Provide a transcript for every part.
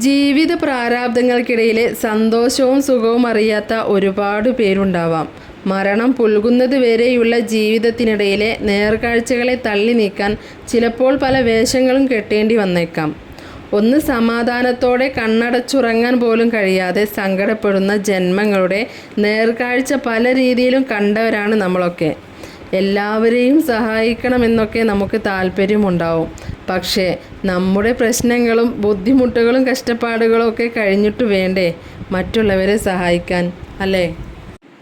ജീവിത പ്രാരാബ്ദങ്ങൾക്കിടയിലെ സന്തോഷവും സുഖവും അറിയാത്ത ഒരുപാട് പേരുണ്ടാവാം. മരണം പുൽകുന്നത് വരെയുള്ള ജീവിതത്തിനിടയിലെ നേർക്കാഴ്ചകളെ തള്ളി നീക്കാൻ ചിലപ്പോൾ പല വേഷങ്ങളും കെട്ടേണ്ടി വന്നേക്കാം. ഒന്ന് സമാധാനത്തോടെ കണ്ണടച്ചുറങ്ങാൻ പോലും കഴിയാതെ സങ്കടപ്പെടുന്ന ജന്മങ്ങളുടെ നേർക്കാഴ്ച പല രീതിയിലും കണ്ടവരാണ് നമ്മളൊക്കെ. എല്ലാവരെയും സഹായിക്കണമെന്നൊക്കെ നമുക്ക് താല്പര്യമുണ്ടാവും. പക്ഷേ നമ്മുടെ പ്രശ്നങ്ങളും ബുദ്ധിമുട്ടുകളും കഷ്ടപ്പാടുകളും ഒക്കെ കഴിഞ്ഞിട്ട് വേണ്ടേ മറ്റുള്ളവരെ സഹായിക്കാൻ, അല്ലേ?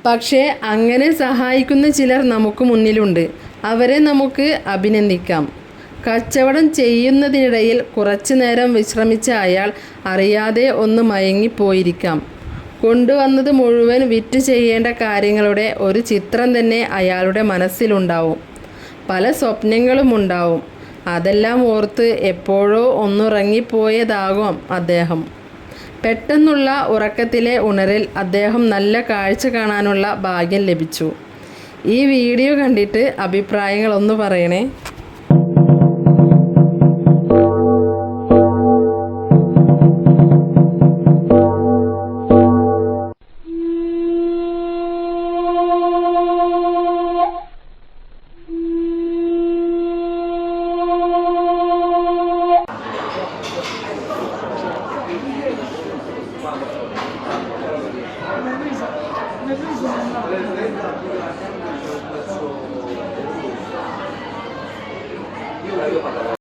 പക്ഷേ അങ്ങനെ സഹായിക്കുന്ന ചിലർ നമുക്ക് മുന്നിലുണ്ട്. അവരെ നമുക്ക് അഭിനന്ദിക്കാം. കച്ചവടം ചെയ്യുന്നതിനിടയിൽ കുറച്ചു നേരം വിശ്രമിച്ച അയാൾ അറിയാതെ ഒന്ന് മയങ്ങിപ്പോയിരിക്കാം. കൊണ്ടുവന്നത് മുഴുവൻ വിറ്റ് ചെയ്യേണ്ട കാര്യങ്ങളുടെ ഒരു ചിത്രം തന്നെ അയാളുടെ മനസ്സിലുണ്ടാവും. പല സ്വപ്നങ്ങളും ഉണ്ടാവും. അതെല്ലാം ഓർത്ത് എപ്പോഴോ ഒന്നുറങ്ങിപ്പോയതാകും അദ്ദേഹം. പെട്ടെന്നുള്ള ഉറക്കത്തിലെ ഉണരിൽ അദ്ദേഹം നല്ല കാഴ്ച കാണാനുള്ള ഭാഗ്യം ലഭിച്ചു. ഈ വീഡിയോ കണ്ടിട്ട് അഭിപ്രായങ്ങളൊന്ന് പറയണേ.